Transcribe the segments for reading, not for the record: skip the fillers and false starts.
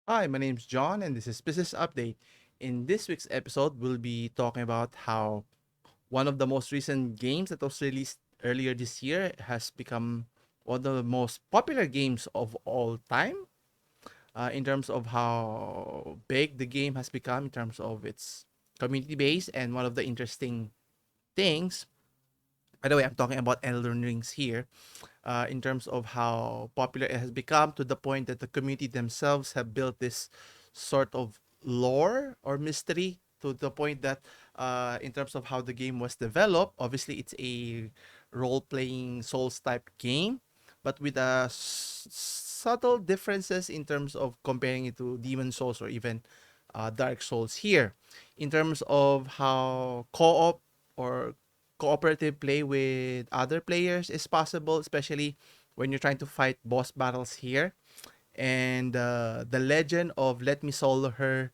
Hi, my name's John, and this is Business Update. In this week's episode, we'll be talking about how one of the most recent games that was released earlier this year has become one of the most popular games of all time, in terms of how big the game has become in terms of its community base. And one of the interesting things, by the way, I'm talking about Elden Rings here, in terms of how popular it has become to the point that the community themselves have built this sort of lore or mystery to the point that, in terms of how the game was developed, obviously it's a role-playing Souls type game, but with subtle differences in terms of comparing it to Demon Souls or even Dark Souls here, in terms of how co-op or cooperative play with other players is possible, especially when you're trying to fight boss battles here. And the legend of Let Me Solo Her,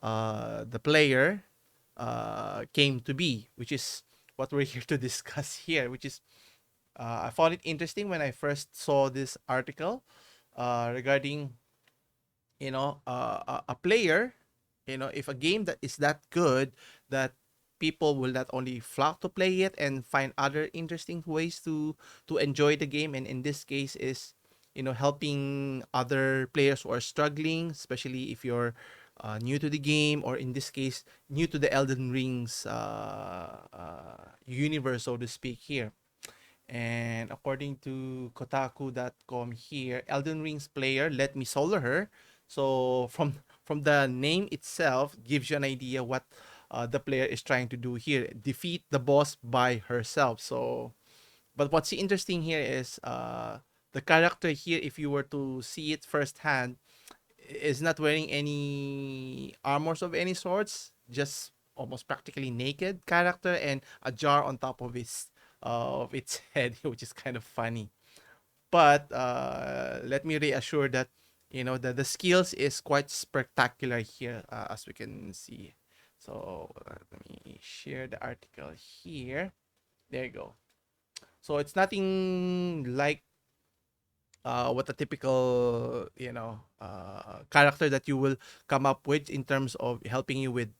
the player, came to be, which is what we're here to discuss here. Which is, I found it interesting when I first saw this article regarding, a player, if a game that is that good, that people will not only flock to play it and find other interesting ways to enjoy the game, and in this case is, helping other players who are struggling, especially if you're new to the game, or in this case new to the Elden Rings universe, so to speak here. And according to Kotaku.com here, Elden Ring's player Let Me Solo Her. So from the name itself, gives you an idea what the player is trying to do here: defeat the boss by herself. So, but what's interesting here is, the character here, if you were to see it firsthand, is not wearing any armors of any sorts, just almost practically naked character, and a jar on top of its head, which is kind of funny. But let me reassure that, the skills is quite spectacular here, as we can see. So let me share the article here. There you go. So it's nothing like what a typical, character that you will come up with in terms of helping you with,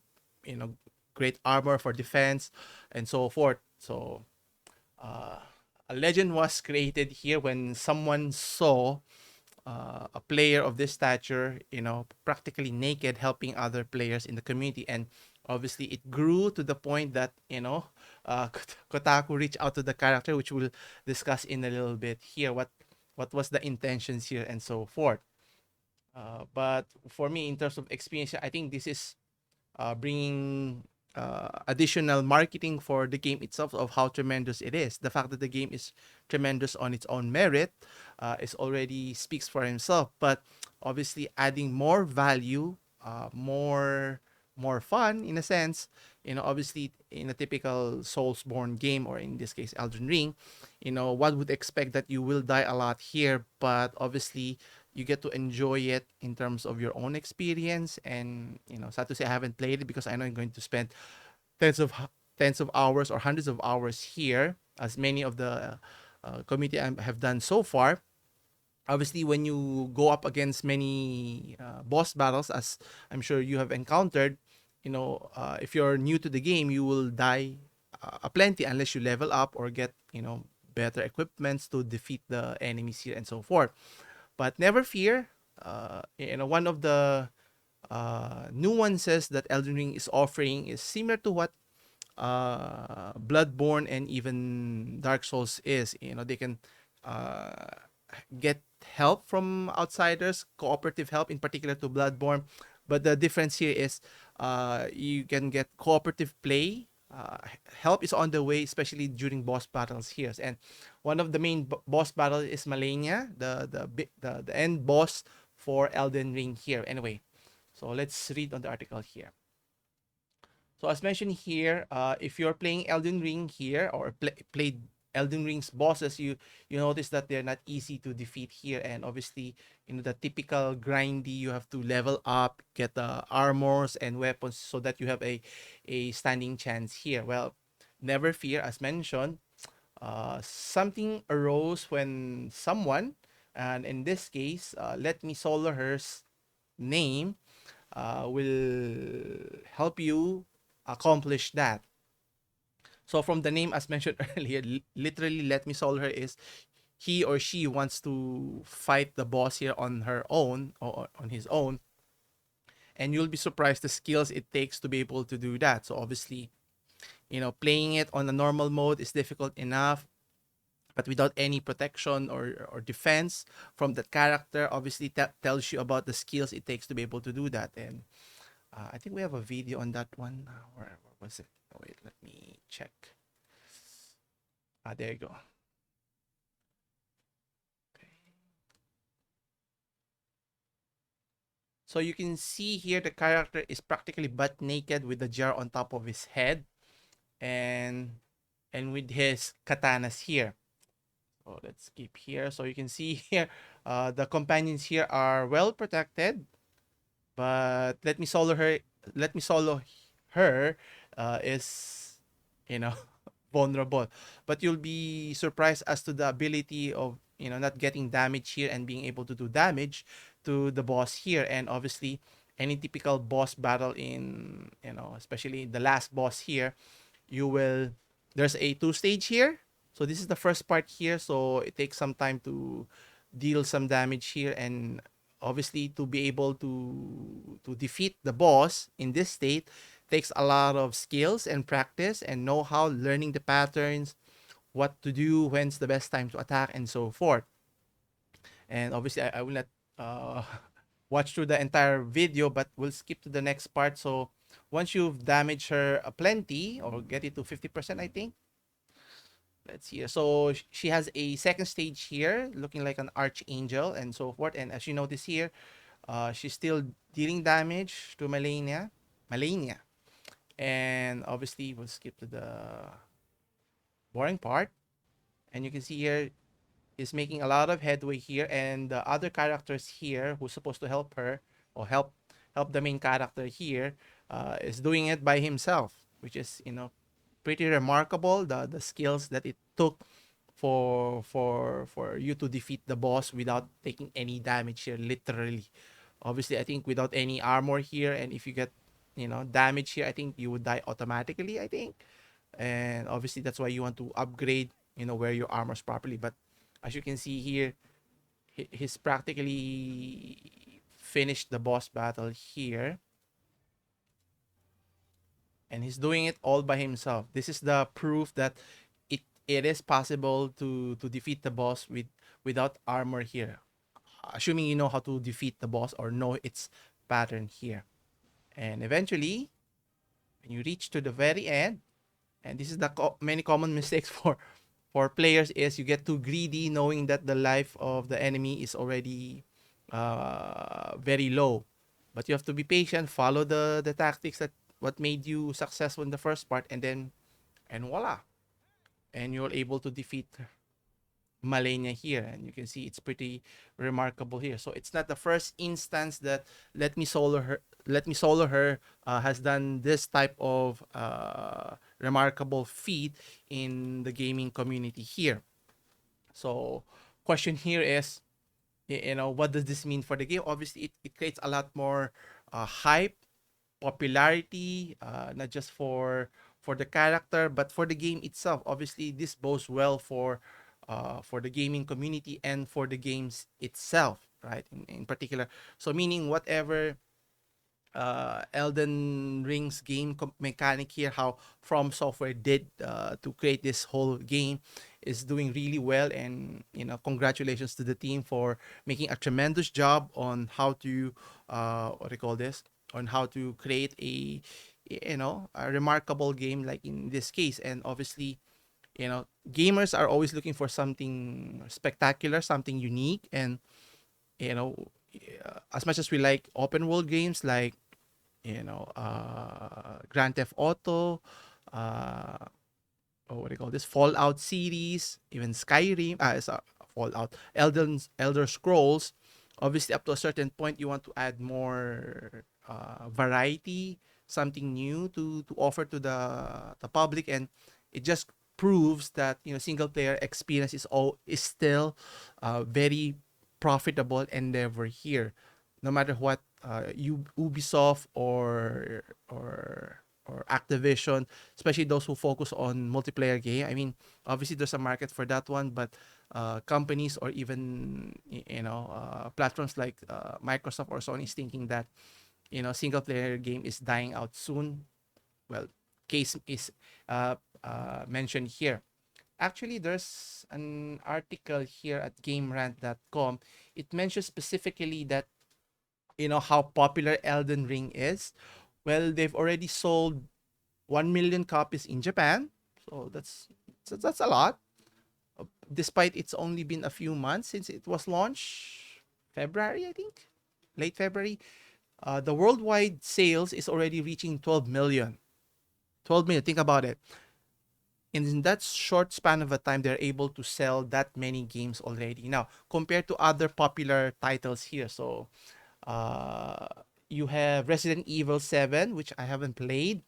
you know great armor for defense and so forth. So uh, a legend was created here when someone saw a player of this stature, practically naked, helping other players in the community. And obviously, it grew to the point that, Kotaku reached out to the character, which we'll discuss in a little bit here. What was the intentions here and so forth. But for me, in terms of experience, I think this is bringing additional marketing for the game itself, of how tremendous it is. The fact that the game is tremendous on its own merit is already speaks for himself. But obviously, adding more value, more fun in a sense. Obviously, in a typical Soulsborne game, or in this case Elden Ring, one would expect that you will die a lot here, but obviously you get to enjoy it in terms of your own experience. And sad to say, I haven't played it because I know I'm going to spend tens of tens of hours or hundreds of hours here, as many of the community have done so far. Obviously, when you go up against many boss battles, as I'm sure you have encountered, if you're new to the game, you will die plenty unless you level up or get, better equipments to defeat the enemies here and so forth. But never fear. One of the nuances that Elden Ring is offering is similar to what Bloodborne and even Dark Souls is. They can uh, get help from outsiders, cooperative help, in particular to Bloodborne. But the difference here is, you can get cooperative play. Help is on the way, especially during boss battles here. And one of the main boss battles is Malenia, the end boss for Elden Ring here. Anyway, so let's read on the article here. So as mentioned here, if you're playing Elden Ring here, or played Elden Ring's bosses, you notice that they're not easy to defeat here. And obviously, the typical grindy, you have to level up, get the armors and weapons so that you have a standing chance here. Well, never fear, as mentioned, something arose when someone, and in this case, Let Me Solo Hers, name will help you accomplish that. So from the name, as mentioned earlier, literally let me solve her is he or she wants to fight the boss here on her own or on his own, and you'll be surprised the skills it takes to be able to do that. So obviously, playing it on a normal mode is difficult enough, but without any protection or defense from that character, obviously that tells you about the skills it takes to be able to do that. And I think we have a video on that one. Where was it? Oh, wait, let me check. There you go. So you can see here the character is practically butt naked with the jar on top of his head, and with his katanas here. So let's skip here. So you can see here, the companions here are well protected, but let me solo her is, you know, vulnerable. But you'll be surprised as to the ability of, not getting damage here and being able to do damage to the boss here. And obviously, any typical boss battle in, especially the last boss here, you will there's a two stage here. So this is the first part here, so it takes some time to deal some damage here, and obviously to be able to defeat the boss in this state takes a lot of skills and practice and know-how, learning the patterns, what to do, when's the best time to attack, and so forth. And obviously I will not uh, watch through the entire video, but we'll skip to the next part. So once you've damaged her plenty or get it to 50%, I think. Let's see. So she has a second stage here, looking like an archangel and so forth. And as you notice here, she's still dealing damage to Malenia. And obviously, we'll skip to the boring part. And you can see here is making a lot of headway here, and the other characters here who's supposed to help her or help the main character here is doing it by himself, which is, pretty remarkable, the skills that it took for you to defeat the boss without taking any damage here, literally. Obviously, I think without any armor here, and if you get, damage here, I think you would die automatically, I think. And obviously that's why you want to upgrade, wear your armors properly. But as you can see here, he's practically finished the boss battle here, and he's doing it all by himself. This is the proof that it is possible to defeat the boss without armor here, assuming you know how to defeat the boss or know its pattern here. And eventually, when you reach to the very end, and this is the many common mistakes for players, is you get too greedy knowing that the life of the enemy is already very low. But you have to be patient, follow the tactics that what made you successful in the first part, and voila, and you're able to defeat Malenia here. And you can see it's pretty remarkable here. So it's not the first instance that let me solo her has done this type of remarkable feat in the gaming community here. So question here is, what does this mean for the game? Obviously it creates a lot more hype, popularity, not just for the character but for the game itself. Obviously this bodes well for the gaming community and for the games itself, right? In particular, so meaning whatever Elden Ring's game mechanic here, how From Software did to create this whole game, is doing really well. And congratulations to the team for making a tremendous job on how to what do you call this, on how to create a remarkable game like in this case. And obviously, gamers are always looking for something spectacular, something unique. And you know as much as we like open world games like Grand Theft Auto, uh what do you call this, Fallout series, even Skyrim, Fallout, Elder Scrolls, obviously up to a certain point you want to add more variety, something new to offer to the public. And it just proves that single player experience is still very profitable endeavor here, no matter what Ubisoft or Activision, especially those who focus on multiplayer game. I mean, obviously there's a market for that one, but companies or even platforms like Microsoft or Sony is thinking that single player game is dying out soon. Well, case is mentioned here. Actually, there's an article here at GameRant.com. It mentions specifically that how popular Elden Ring is. Well, they've already sold 1 million copies in Japan. So that's a lot. Despite it's only been a few months since it was launched, February, I think, late February. The worldwide sales is already reaching 12 million. 12 million, think about it. In that short span of a time, they're able to sell that many games already. Now, compared to other popular titles here, so uh, you have Resident Evil 7, which I haven't played,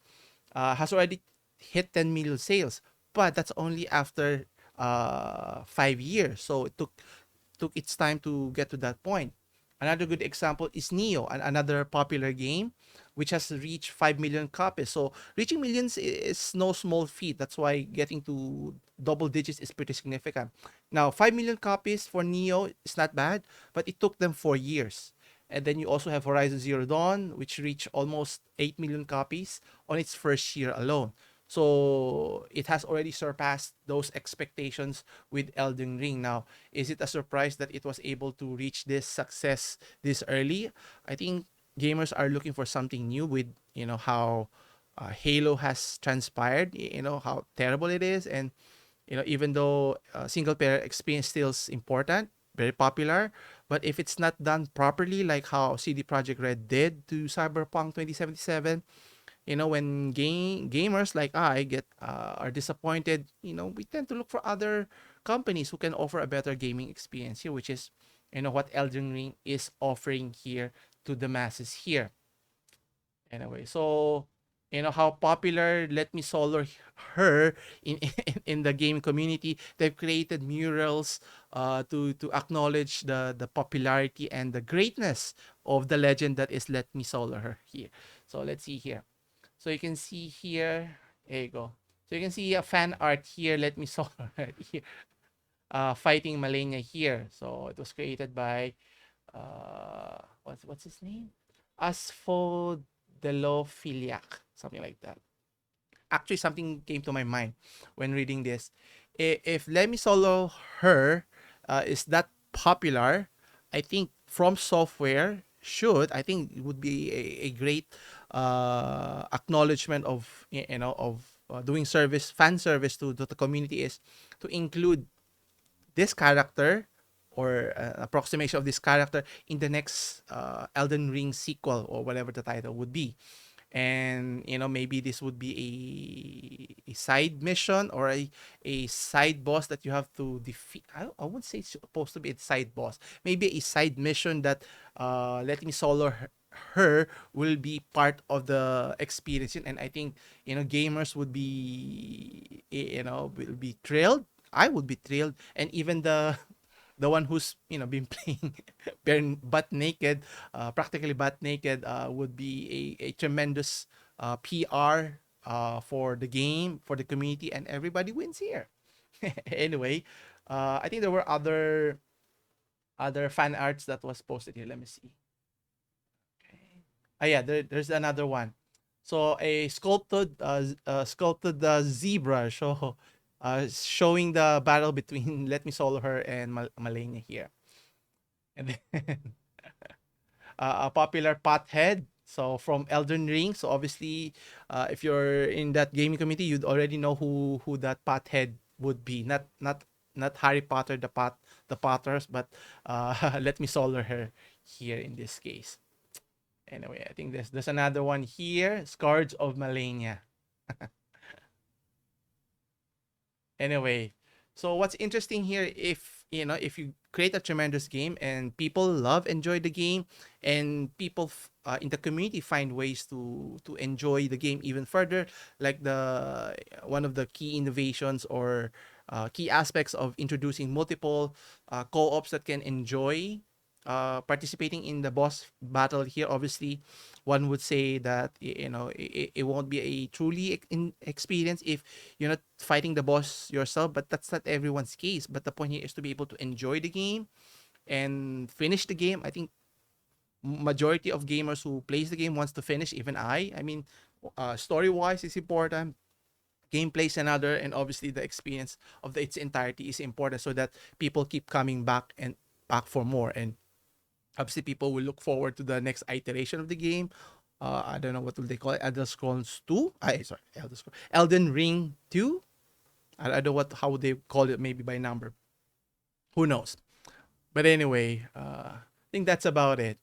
has already hit 10 million sales, but that's only after 5 years. So it took its time to get to that point. Another good example is Neo, another popular game, which has reached 5 million copies. So reaching millions is no small feat. That's why getting to double digits is pretty significant. Now, 5 million copies for Neo is not bad, but it took them 4 years. And then you also have Horizon Zero Dawn, which reached almost 8 million copies on its first year alone. So it has already surpassed those expectations with Elden Ring. Now, is it a surprise that it was able to reach this success this early? I think gamers are looking for something new with how Halo has transpired. How terrible it is, and even though single player experience still is important, very popular, but if it's not done properly, like how CD Projekt Red did to Cyberpunk 2077, when gamers like I get are disappointed, we tend to look for other companies who can offer a better gaming experience here, which is what Elden Ring is offering here to the masses here. Anyway, so how popular Let Me Solar Her in the game community. They've created murals to acknowledge the popularity and the greatness of the legend that is Let Me Solar Her here. So let's see here. So you can see here, there you go. So you can see a fan art here. Let me saw here, fighting Malenia here. So it was created by what's his name? Asphodelophiliac, something like that. Actually, something came to my mind when reading this. If Let Me Solo Her is that popular, I think From Software should, I think it would be a great acknowledgement of doing service, fan service to the community, is to include this character or approximation of this character in the next Elden Ring sequel or whatever the title would be. And maybe this would be a side mission or a side boss that you have to defeat. I would say it's supposed to be a side boss, maybe a side mission that Let Me Solo Her will be part of the experience. And I think gamers would be will be thrilled. I would be thrilled, and even the one who's been playing bare butt naked, practically butt naked, would be a tremendous PR for the game, for the community, and everybody wins here. Anyway, I think there were other fan arts that was posted here. Let me see. Okay. Yeah, there's another one. So a sculpted zebra showing the battle between Let Me Solo Her and Malenia here. And then a popular pothead. So from Elden Ring. So obviously, if you're in that gaming community, you'd already know who that pothead would be. Not Harry Potter, the Potters, but Let Me Solo Her here in this case. Anyway, I think there's another one here. Scourge of Malenia. Anyway, so what's interesting here, if you create a tremendous game and people enjoy the game, and people in the community find ways to enjoy the game even further, like the one of the key innovations or key aspects of introducing multiple co-ops that can enjoy participating in the boss battle here, obviously, one would say that it won't be a truly experience if you're not fighting the boss yourself. But that's not everyone's case. But the point here is to be able to enjoy the game and finish the game. I think majority of gamers who plays the game wants to finish. Even I mean, story wise is important, gameplay is another, and obviously the experience of its entirety is important, so that people keep coming back and back for more. And obviously people will look forward to the next iteration of the game. I don't know what will they call it, Elder Scrolls 2. Elden Ring 2. I don't know what how they call it, maybe by number. Who knows? But anyway, I think that's about it.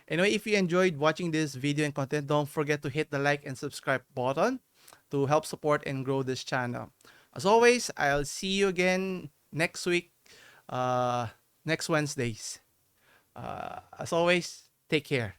Anyway, if you enjoyed watching this video and content, don't forget to hit the like and subscribe button to help support and grow this channel. As always, I'll see you again next week, uh, next Wednesdays. As always, take care.